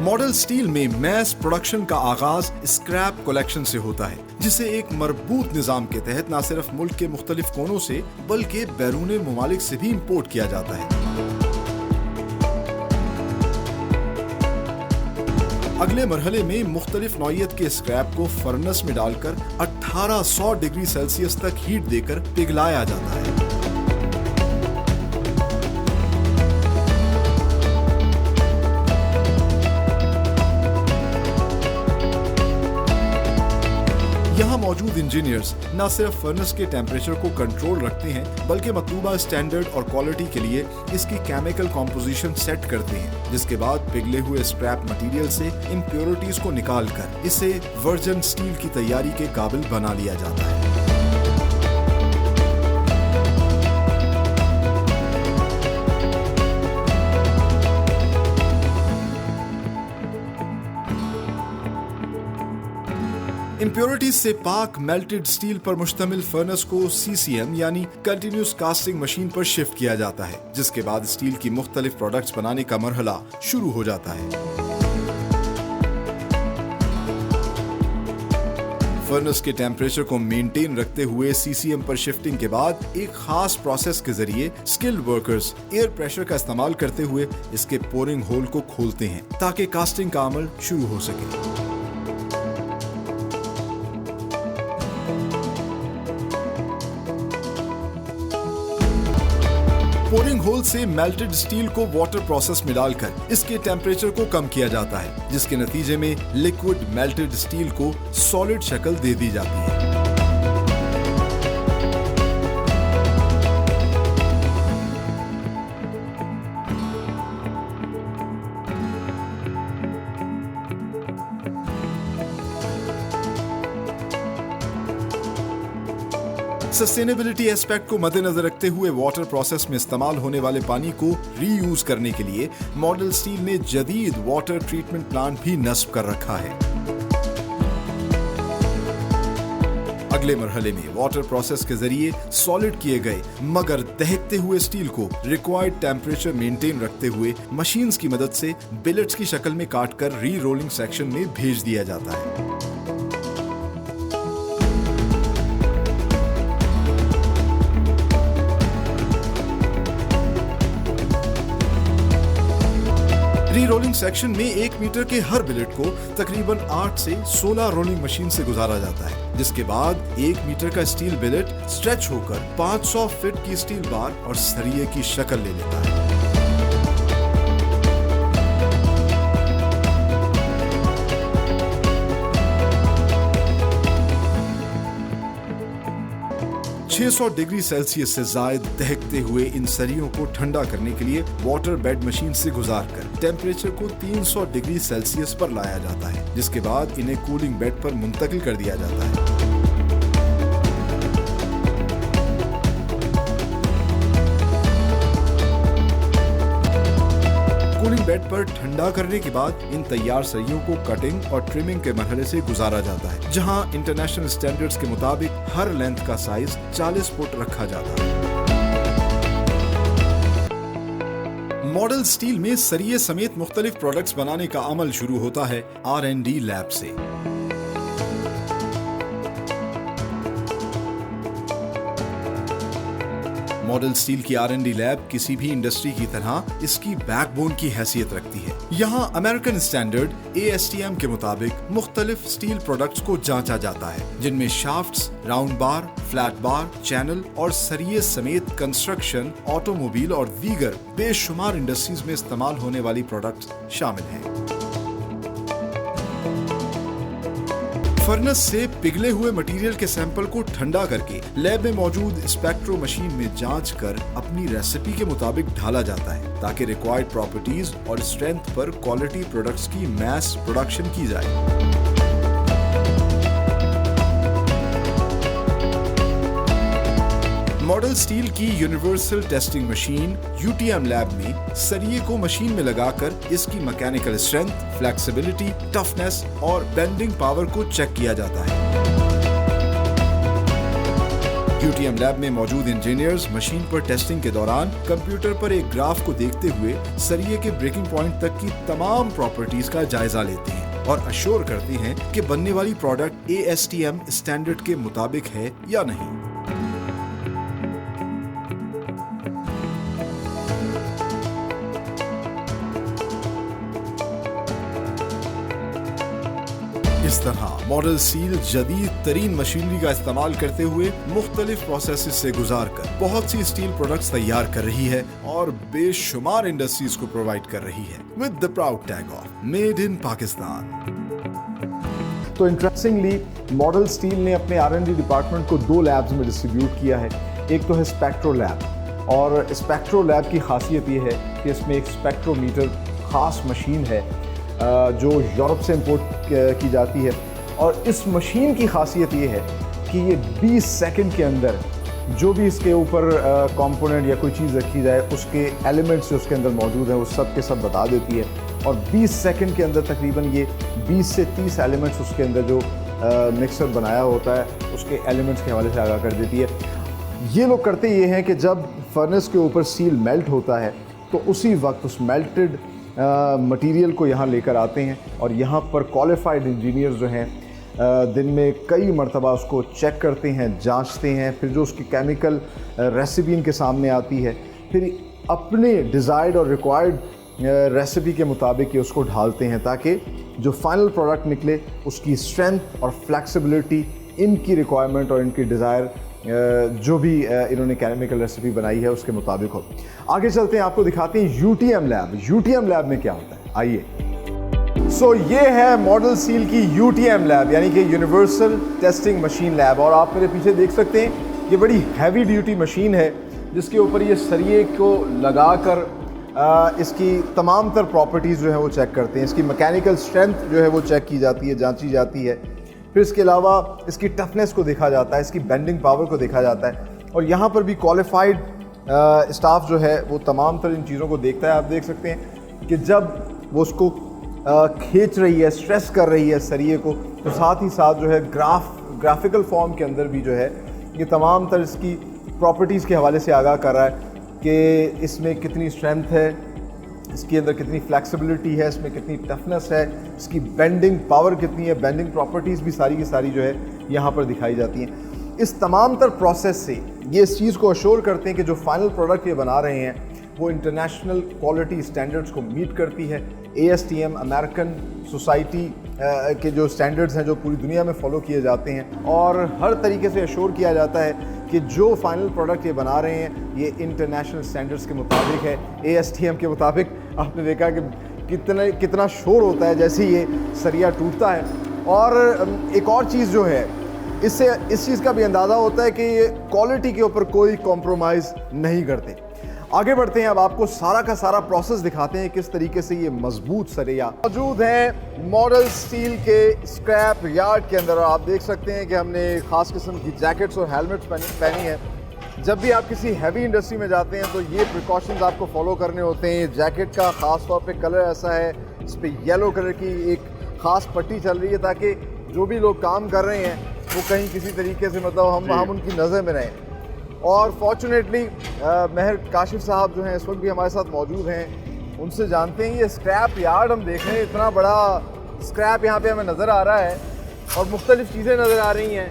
Model steel में mess production का आगाज स्क्रैप कलेक्शन से होता है, जिसे एक मजबूत निजाम के तहत न सिर्फ मुल्क के मुख्तलिफ कोनों से बल्कि बैरूनी ममालिक से भी इंपोर्ट किया जाता है। अगले मरहले में मुख्तलिफ नौइयत के स्क्रैप को फर्नेस में डालकर 1800 डिग्री सेल्सियस तक हीट देकर पिघलाया जाता है। यहाँ मौजूद इंजीनियर्स न सिर्फ फर्नेस के टेम्परेचर को कंट्रोल रखते हैं बल्कि मतलूबा स्टैंडर्ड और क्वालिटी के लिए इसकी केमिकल कॉम्पोजिशन सेट करते हैं, जिसके बाद पिघले हुए स्क्रैप मटेरियल से इम्प्योरिटीज को निकालकर इसे वर्जिन स्टील की तैयारी के काबिल बना लिया जाता है। इम्प्योरिटीज से पाक मेल्टेड स्टील पर मुश्तमिल फर्नेस को CCM यानी कंटिन्यूस कास्टिंग मशीन पर शिफ्ट किया जाता है, जिसके बाद स्टील की मुख्तलिफ प्रोडक्ट्स बनाने का मरहला शुरू हो जाता है। फर्नेस के टेम्परेचर को मेंटेन रखते हुए CCM पर शिफ्टिंग के बाद एक खास प्रोसेस के जरिए स्किल्ड वर्कर्स एयर प्रेशर का इस्तेमाल करते हुए इसके पोरिंग होल को खोलते हैं ताकि कास्टिंग का अमल शुरू हो सके। पोरिंग होल से मेल्टेड स्टील को वाटर प्रोसेस में डालकर इसके टेम्परेचर को कम किया जाता है, जिसके नतीजे में लिक्विड मेल्टेड स्टील को सॉलिड शक्ल दे दी जाती है। सस्टेनेबिलिटी एस्पेक्ट को मद्देनजर रखते हुए वाटर प्रोसेस में इस्तेमाल होने वाले पानी को रीयूज करने के लिए मॉडल स्टील ने जदीद वाटर ट्रीटमेंट प्लांट भी नस्ब कर रखा है। अगले मरहले में वाटर प्रोसेस के जरिए सॉलिड किए गए मगर दहकते हुए स्टील को रिक्वायर्ड टेम्परेचर मेंटेन रखते हुए मशीन्स की मदद से बिलेट्स की शक्ल में काटकर री रोलिंग सेक्शन में भेज दिया जाता है। री रोलिंग सेक्शन में 1 मीटर के हर बिलेट को तकरीबन 8 से 16 रोलिंग मशीन से गुजारा जाता है, जिसके बाद 1 मीटर का स्टील बिलेट स्ट्रेच होकर 500 फीट की स्टील बार और सरिये की शक्ल ले लेता है। सौ डिग्री सेल्सियस से जायद दहकते हुए इन सरियों को ठंडा करने के लिए वाटर बेड मशीन से गुजारकर टेम्परेचर को 300 डिग्री सेल्सियस पर लाया जाता है, जिसके बाद इन्हें कूलिंग बेड पर मुंतकिल कर दिया जाता है। कूलिंग बेड पर ठंडा करने के बाद इन तैयार सरियों को कटिंग और ट्रिमिंग के मरहले से गुजारा जाता है, जहां इंटरनेशनल स्टैंडर्ड्स के मुताबिक हर लेंथ का साइज 40 फुट रखा जाता है। मॉडल स्टील में सरिये समेत मुख्तलिफ प्रोडक्ट्स बनाने का अमल शुरू होता है R&D लैब से। मॉडल स्टील की R&D लैब किसी भी इंडस्ट्री की तरह इसकी बैकबोन की हैसियत रखती है। यहाँ अमेरिकन स्टैंडर्ड ASTM के मुताबिक मुख्तलिफ स्टील प्रोडक्ट्स को जांचा जाता है, जिनमें शाफ्ट्स, राउंड बार, फ्लैट बार, चैनल और सरिये समेत कंस्ट्रक्शन, ऑटोमोबाइल और दीगर बेशुमार इंडस्ट्रीज में इस्तेमाल होने वाली प्रोडक्ट्स शामिल हैं। फर्नेस से पिघले हुए मटेरियल के सैंपल को ठंडा करके लैब में मौजूद स्पेक्ट्रो मशीन में जांच कर अपनी रेसिपी के मुताबिक ढाला जाता है, ताकि रिक्वायर्ड प्रॉपर्टीज और स्ट्रेंथ पर क्वालिटी प्रोडक्ट्स की मैस प्रोडक्शन की जाए। मॉडल स्टील की universal testing machine UTM lab में सरिये को मशीन में लगाकर इसकी मैकेनिकल स्ट्रेंथ, फ्लेक्सिबिलिटी, टफनेस और बेंडिंग पावर को चेक किया जाता है। यूटीएम लैब में मौजूद इंजीनियर्स मशीन पर टेस्टिंग के दौरान कंप्यूटर पर एक ग्राफ को देखते हुए सरिये के ब्रेकिंग पॉइंट तक की तमाम प्रॉपर्टीज का जायजा लेते हैं और अश्योर करते हैं कि बनने वाली प्रोडक्ट ASTM स्टैंडर्ड के मुताबिक है या नहीं। इस तरह मॉडल सील जदीद तरीन मशीनरी का इस्तेमाल करते हुए मुख्तलिफ प्रोसेसेस से गुजार कर बहुत सी स्टील प्रोडक्ट्स तैयार कर रही है और बेशुमार इंडस्ट्रीज को प्रोवाइड कर रही है with the proud tag of made in Pakistan. तो इंटरेस्टिंगली मॉडल स्टील ने अपने R&D डिपार्टमेंट को 2 लैब्स में डिस्ट्रीब्यूट किया है। एक तो है स्पेक्ट्रो लैब, और स्पेक्ट्रो लैब की खासियत ये है कि इसमें एक स्पेक्ट्रोमीटर ख़ास मशीन है जो यूरोप से इंपोर्ट की जाती है, और इस मशीन की खासियत ये है कि ये 20 सेकंड के अंदर जो भी इसके ऊपर कंपोनेंट या कोई चीज़ रखी जाए उसके एलिमेंट्स जो उसके अंदर मौजूद हैं वो सब के सब बता देती है, और 20 सेकंड के अंदर तकरीबन ये 20 से 30 एलिमेंट्स उसके अंदर जो मिक्सर बनाया होता है उसके एलिमेंट्स के हवाले से आगाह कर देती है। ये लोग करते ये हैं कि जब फर्नेस के ऊपर सील मेल्ट होता है तो उसी वक्त उस मेल्टेड मटेरियल को यहाँ लेकर आते हैं, और यहाँ पर क्वालिफाइड इंजीनियर्स जो हैं दिन में कई मरतबा उसको चेक करते हैं, जांचते हैं, फिर जो उसकी केमिकल रेसिपी इनके सामने आती है फिर अपने डिज़ायर्ड और रिक्वायर्ड रेसिपी के मुताबिक ये उसको ढालते हैं ताकि जो फाइनल प्रोडक्ट निकले उसकी स्ट्रेंथ और फ्लेक्सिबिलिटी इनकी रिक्वायरमेंट और इनकी डिज़ायर जो भी इन्होंने केमिकल रेसिपी बनाई है उसके मुताबिक हो। आगे चलते हैं, आपको दिखाते हैं यूटीएम लैब। यूटीएम लैब में क्या होता है, आइए। सो ये है मॉडल सील की यूटीएम लैब, यानी कि यूनिवर्सल टेस्टिंग मशीन लैब, और आप मेरे पीछे देख सकते हैं ये बड़ी हैवी ड्यूटी मशीन है जिसके ऊपर ये सरिये को लगाकर इसकी तमाम तर प्रॉपर्टीज़ जो है वो चेक करते हैं। इसकी मैकेनिकल स्ट्रेंथ जो है वो चेक की जाती है, जांची जाती है, फिर इसके अलावा इसकी टफनेस को देखा जाता है, इसकी बेंडिंग पावर को देखा जाता है, और यहाँ पर भी क्वालिफाइड स्टाफ जो है वो तमाम तर इन चीज़ों को देखता है। आप देख सकते हैं कि जब वो उसको खींच रही है, स्ट्रेस कर रही है सरिये को, तो साथ ही साथ जो है ग्राफिकल फॉर्म के अंदर भी जो है ये तमाम तर इसकी प्रॉपर्टीज़ के हवाले से आगाह कर रहा है कि इसमें कितनी स्ट्रेंथ है, इसके अंदर कितनी फ्लेक्सिबिलिटी है, इसमें कितनी टफनेस है, इसकी बेंडिंग पावर कितनी है, बेंडिंग प्रॉपर्टीज़ भी सारी की सारी जो है यहाँ पर दिखाई जाती हैं। इस तमाम तर प्रोसेस से ये इस चीज़ को अश्योर करते हैं कि जो फाइनल प्रोडक्ट ये बना रहे हैं वो इंटरनेशनल क्वालिटी स्टैंडर्ड्स को मीट करती है। ASTM अमेरिकन सोसाइटी के जो स्टैंडर्ड्स हैं जो पूरी दुनिया में फॉलो किए जाते हैं, और हर तरीके से अश्योर किया जाता है कि जो फाइनल प्रोडक्ट ये बना रहे हैं ये इंटरनेशनल स्टैंडर्ड्स के मुताबिक है, ASTM के मुताबिक। आपने देखा कि कितना शोर होता है जैसे ये सरिया टूटता है, और एक और चीज़ जो है इससे इस चीज़ का भी अंदाज़ा होता है कि ये क्वालिटी के ऊपर कोई कॉम्प्रोमाइज़ नहीं करते। आगे बढ़ते हैं, अब आपको सारा का सारा प्रोसेस दिखाते हैं किस तरीके से ये मजबूत सरिया मौजूद है मॉडल स्टील के स्क्रैप यार्ड के अंदर। आप देख सकते हैं कि हमने ख़ास किस्म की जैकेट्स और हेलमेट्स पहनी है। जब भी आप किसी हैवी इंडस्ट्री में जाते हैं तो ये प्रिकॉशंस आपको फॉलो करने होते हैं। जैकेट का ख़ास तौर पे कलर ऐसा है, इस पर येलो कलर की एक ख़ास पट्टी चल रही है ताकि जो भी लोग काम कर रहे हैं वो कहीं किसी तरीके से मतलब हम उनकी नज़र में रहें। और फॉर्चुनेटली महर काशिफ साहब जो हैं इस वक्त भी हमारे साथ मौजूद हैं, उनसे जानते हैं ये स्क्रैप यार्ड हम देख रहे हैं, इतना बड़ा स्क्रैप यहाँ पे हमें नज़र आ रहा है और मुख्तलिफ़ चीज़ें नज़र आ रही हैं,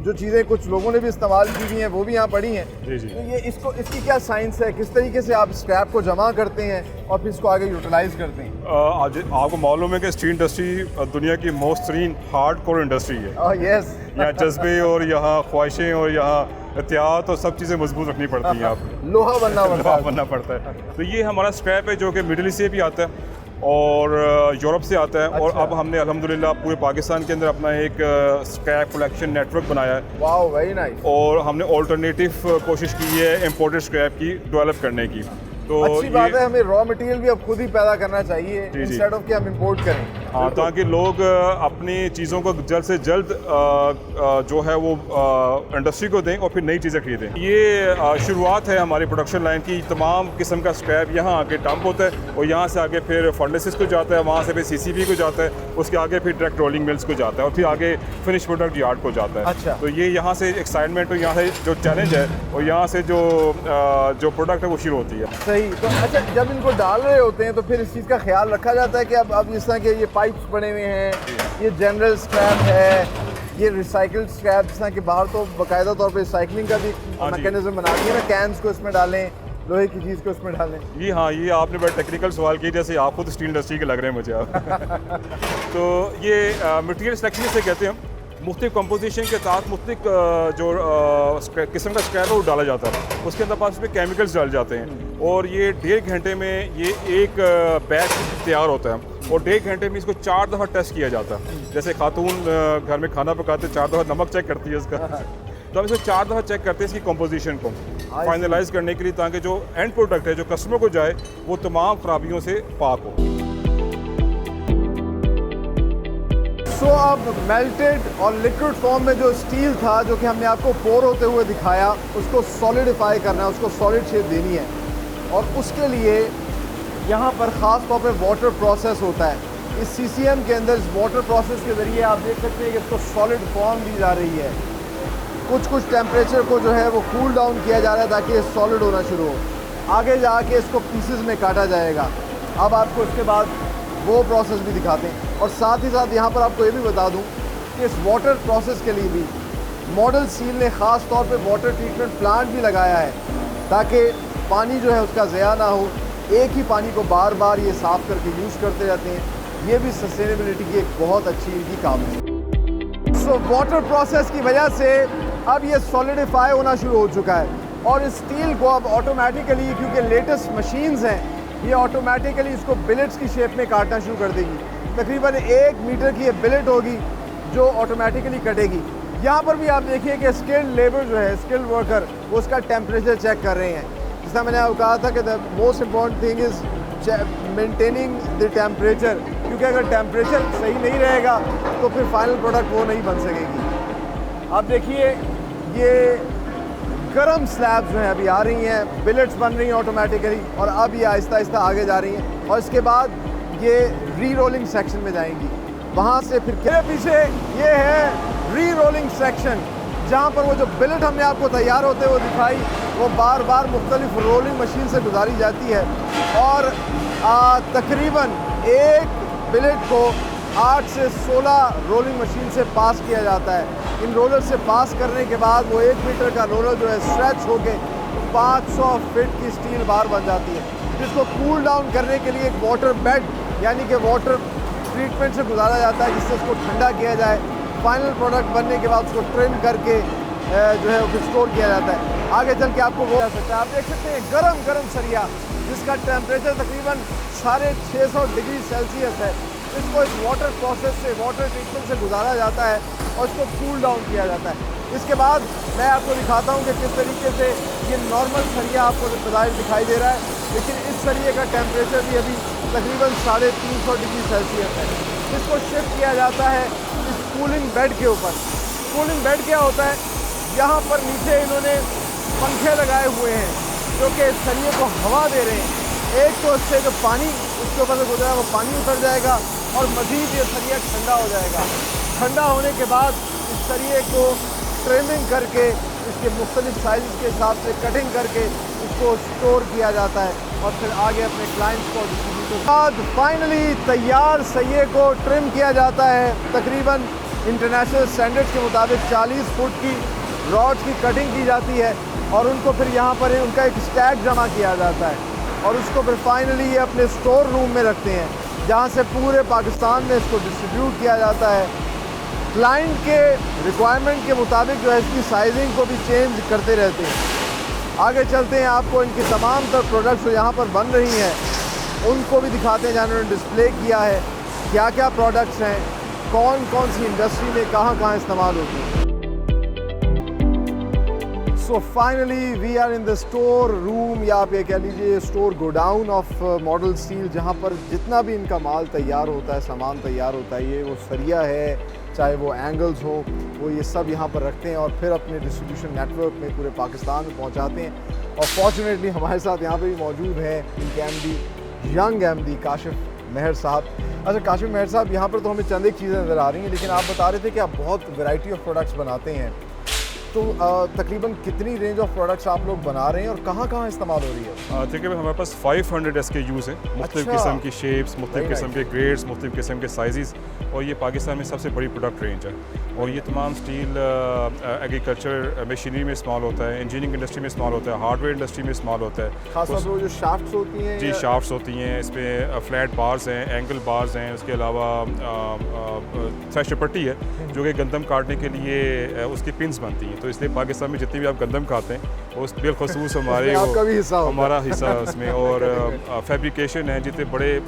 जो चीज़ें कुछ लोगों ने भी इस्तेमाल की हुई हैं वो भी यहाँ पड़ी हैं। जी। तो ये इसकी क्या साइंस है, किस तरीके से आप स्क्रैप को जमा करते हैं और फिर इसको आगे यूटिलाइज करते हैं? आज आपको मालूम है कि स्टील इंडस्ट्री दुनिया की मोस्ट तरीन हार्ड कोर इंडस्ट्री है। यस यहाँ जज्बे और यहाँ ख्वाहिशें और यहाँ एहतियात और सब चीज़ें मजबूत रखनी पड़ती हैं। आप लोहा बनना पड़ता है। तो ये हमारा स्क्रैप है जो कि मिडिल ईस्ट से भी आता है और यूरोप से आता है। और अब हमने अल्हम्दुलिल्लाह पूरे पाकिस्तान के अंदर अपना एक स्क्रैप कलेक्शन नेटवर्क बनाया है। वाह, वेरी नाइस। और हमने ऑल्टरनेटिव कोशिश की है इंपोर्टेड स्क्रैप की डेवलप करने की। तो अच्छी बात है, हमें रॉ मटेरियल भी अब खुद ही पैदा करना चाहिए जी। इंस्टेड ऑफ कि हम इंपोर्ट करें। हाँ, ताकि लोग अपनी चीज़ों को जल्द से जल्द जो है वो इंडस्ट्री को दें और फिर नई चीज़ें खरीदें। ये शुरुआत है हमारी प्रोडक्शन लाइन की। तमाम किस्म का स्क्रैप यहाँ आके डंप होता है और यहाँ से आगे फिर फर्नेसेस को जाता है, वहाँ से फिर CCP को जाता है, उसके आगे फिर डायरेक्ट रोलिंग मिल्स को जाता है और फिर आगे फिनिश प्रोडक्ट यार्ड को जाता है। अच्छा। तो ये यहाँ से एक्साइटमेंट और यहाँ से जो चैलेंज है और यहाँ से जो प्रोडक्ट है वो शुरू होती है। सही। तो अच्छा, जब इनको डाल रहे होते हैं तो फिर इस चीज़ का ख्याल रखा जाता है कि अब जिस तरह के ये पाइप्स बने हुए हैं, ये जनरल स्क्रैप है, ये रिसाइकल्ड स्क्रैप, जिस तरह के बाहर तो बाकायदा तौर पे रिसाइकलिंग का भी मैकेनिज्म बना दिया ना, कैंस को इसमें डालें, लोहे की चीज़ को इसमें डालें। जी हाँ, ये आपने बड़ा टेक्निकल सवाल किया, जैसे आप खुद स्टील इंडस्ट्री के लग रहे हैं मुझे आप। तो ये मटेरियल सिलेक्शन से कहते हैं हम, मुख्तलिफ कंपोजिशन के साथ मुख्तलिफ जो किस्म का स्क्रैप है वो डाला जाता है, उसके अंदर पास में केमिकल्स डाले जाते हैं और ये 1.5 घंटे में ये एक बैच तैयार होता है और 1.5 घंटे में इसको 4 दफ़ा टेस्ट किया जाता है। जैसे खातून घर में खाना पकाते 4 दफ़ा नमक चेक करती है इसका, तो हम इसको 4 दफ़ा चेक करते हैं इसकी कंपोजिशन को फाइनलाइज करने के लिए, ताकि जो एंड प्रोडक्ट है जो कस्टमर को जाए वो तमाम खराबियों से पाक हो। सो अब मेल्टेड और लिक्विड फॉर्म में जो स्टील था, जो कि हमने आपको पोर होते हुए दिखाया, उसको सॉलिडिफाई करना है, उसको सॉलिड शेप देनी है और उसके लिए यहाँ पर ख़ास तौर पे वाटर प्रोसेस होता है। इस CCM के अंदर इस वाटर प्रोसेस के ज़रिए आप देख सकते हैं कि इसको सॉलिड फॉर्म दी जा रही है। कुछ टेम्परेचर को जो है वो कूल डाउन किया जा रहा है ताकि ये सॉलिड होना शुरू हो। आगे जाके इसको पीसेस में काटा जाएगा। अब आपको इसके बाद वो प्रोसेस भी दिखाते हैं और साथ ही साथ यहाँ पर आपको ये भी बता दूँ कि इस वाटर प्रोसेस के लिए भी मॉडल स्टील ने ख़ास तौर पे वाटर ट्रीटमेंट प्लांट भी लगाया है ताकि पानी जो है उसका ज़या ना हो। एक ही पानी को बार बार ये साफ़ करके यूज़ करते रहते हैं। ये भी सस्टेनेबिलिटी की एक बहुत अच्छी इनकी काम है। सो वाटर प्रोसेस की वजह से अब ये सॉलिडिफाई होना शुरू हो चुका है और इस स्टील को अब ऑटोमेटिकली, क्योंकि लेटेस्ट मशीन्स हैं, ये ऑटोमेटिकली इसको बिलेट्स की शेप में काटना शुरू कर देगी। तकरीबन 1 मीटर की ये बिलेट होगी जो ऑटोमेटिकली कटेगी। यहाँ पर भी आप देखिए कि स्किल्ड लेबर जो है, स्किल्ड वर्कर, वो उसका टेम्परेचर चेक कर रहे हैं। जिस तरह मैंने आपको कहा था कि the most important thing is maintaining the temperature, क्योंकि अगर टेम्परेचर सही नहीं रहेगा तो फिर फाइनल प्रोडक्ट वो नहीं बन सकेगी। अब देखिए ये गर्म स्लैब जो है अभी आ रही हैं, बिलेट्स बन रही हैं ऑटोमेटिकली और अब ये आहिस्ता आहिस्ता आगे जा रही हैं और इसके बाद ये री रोलिंग सेक्शन में जाएंगी। वहाँ से फिर क्या पीछे ये है री रोलिंग सेक्शन, जहाँ पर वो जो बिलेट हमने आपको तैयार होते हुए दिखाई वो बार बार मुख्तलिफ रोलिंग मशीन से गुजारी जाती है और तकरीबन एक बिलेट को 8 से 16 रोलिंग मशीन से पास किया जाता है। इन रोलर से पास करने के बाद वो 1 मीटर का रोलर जो है स्ट्रेच होके 500 फीट की स्टील बार बन जाती है, जिसको कूल डाउन करने के लिए एक वाटर बेड यानी कि वाटर ट्रीटमेंट से गुजारा जाता है, जिससे उसको ठंडा किया जाए। फाइनल प्रोडक्ट बनने के बाद उसको ट्रिम करके जो है उसको स्टोर किया जाता है। आगे चल के आपको वो आ सकता है। आप देख सकते हैं गरम गरम सरिया, जिसका टेम्परेचर तकरीबन 650 डिग्री सेल्सियस है। इसको इस वाटर प्रोसेस से, वाटर ट्रीटमेंट से गुजारा जाता है और इसको कूल डाउन किया जाता है। इसके बाद मैं आपको दिखाता हूँ कि किस तरीके से ये नॉर्मल सरिया आपको बज़ाहिर दिखाई दे रहा है, लेकिन इस सरिये का टेम्परेचर भी अभी तकरीबन 350 डिग्री सेल्सियस है। इसको शिफ्ट किया जाता है इस कूलिंग बेड के ऊपर। कूलिंग बेड क्या होता है, यहाँ पर नीचे इन्होंने पंखे लगाए हुए हैं जो कि इस सरिये को हवा दे रहे हैं। एक तो इससे जो पानी उसके ऊपर से गुजरा वो पानी उतर जाएगा और मज़ीद ये सरिया ठंडा हो जाएगा। ठंडा होने के बाद इस सरिये को ट्रिमिंग करके इसके मुख्तलिफ साइज़ के हिसाब से कटिंग करके इसको स्टोर किया जाता है और फिर आगे अपने क्लाइंट्स को डिस्ट्रीब्यूट बाद फाइनली तैयार सरिये को ट्रिम किया जाता है। तकरीबन इंटरनेशनल स्टैंडर्ड्स के मुताबिक 40 फुट की रॉड्स की कटिंग की जाती है और उनको फिर यहाँ पर उनका एक स्टैक जमा किया जाता है और उसको फिर फाइनली ये अपने स्टोर रूम में रखते हैं, जहाँ से पूरे पाकिस्तान में इसको डिस्ट्रीब्यूट किया जाता है। क्लाइंट के रिक्वायरमेंट के मुताबिक जो है इसकी साइजिंग को भी चेंज करते रहते हैं। आगे चलते हैं, आपको इनकी तमाम तर प्रोडक्ट्स जो यहाँ पर बन रही हैं उनको भी दिखाते हैं, जहाँ उन्होंने डिस्प्ले किया है क्या क्या प्रोडक्ट्स हैं, कौन कौन सी इंडस्ट्री में कहाँ कहाँ इस्तेमाल होती है। So finally we are in the store room, या आप ये कह लीजिए store godown of model steel, जहाँ पर जितना भी इनका माल तैयार होता है, सामान तैयार होता है, ये वो सरिया है, चाहे वो एंगल्स हो, वो ये सब यहाँ पर रखते हैं और फिर अपने डिस्ट्रीब्यूशन नेटवर्क में पूरे पाकिस्तान में पहुँचाते हैं। और फॉर्चुनेटली हमारे साथ यहाँ पे भी मौजूद हैं इनके एमडी, यंग एमडी काशिफ मेहर साहब। अच्छा काशिफ मेहर साहब, यहाँ पर तो हमें चंद एक चीज़ें नज़र आ रही हैं, लेकिन आप बता रहे थे कि आप बहुत वैरायटी ऑफ प्रोडक्ट्स बनाते हैं, तो तकरीबन कितनी रेंज ऑफ प्रोडक्ट्स आप लोग बना रहे हैं और कहाँ कहाँ इस्तेमाल हो रही है? तकरीबन हमारे पास 500 SKUs हैं, मुख्तलिफ अच्छा। किस्म की शेप्स, मुख्तलिफ किस्म के ग्रेड्स, मुख्तलिफ किस्म के साइज़, और ये पाकिस्तान में सबसे बड़ी प्रोडक्ट रेंज है। और ये तमाम स्टील एग्रीकल्चर मशीनरी में इस्तेमाल होता है, इंजीनियरिंग इंडस्ट्री में इस्तेमाल होता है, हार्डवेयर इंडस्ट्री में इस्तेमाल होता है। खासतौर पर जो शाफ्ट्स होती हैं, जी शाफ्ट्स होती हैं, इस पर फ्लैट बार्स हैं, एंगल बार्स हैं, उसके अलावा थ्रेशर पट्टी है जो कि गंदम काटने के लिए उसकी पिन्स बनती हैं। तो इसलिए पाकिस्तान में जितनी भी आप गंदम खाते हैं वो बिलखसूस हमारे आपका भी हिस्सा होता है। हमारा हिस्सा है उसमें। और फैब्रिकेशन है, जितने बड़े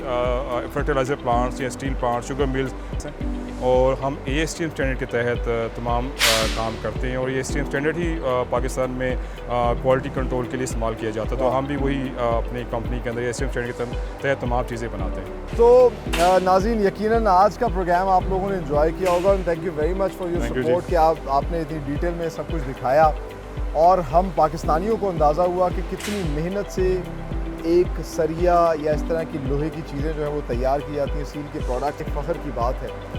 फर्टिलाइज़र प्लांट्स या स्टील प्लांट्स, शुगर मिल्स हैं, और हम ASTM स्टैंडर्ड के तहत तमाम काम करते हैं। और ये ASTM स्टैंडर्ड ही पाकिस्तान में क्वालिटी कंट्रोल के लिए इस्तेमाल किया जाता है। तो हम भी वही अपनी कंपनी के अंदर ASTM स्टैंडर्ड के तहत तमाम चीज़ें बनाते हैं। तो नाज़रीन, यकीनन आज का प्रोग्राम आप लोगों ने एंजॉय किया होगा, और thank you very much for your Thank you support कि आपने इतनी डिटेल में सब कुछ दिखाया, और हम पाकिस्तानियों को अंदाज़ा हुआ कि कितनी मेहनत से एक सरिया या इस तरह की लोहे की चीज़ें जो है वो तैयार की जाती हैं, स्टील के प्रोडक्ट। एक फ़ख्र की बात है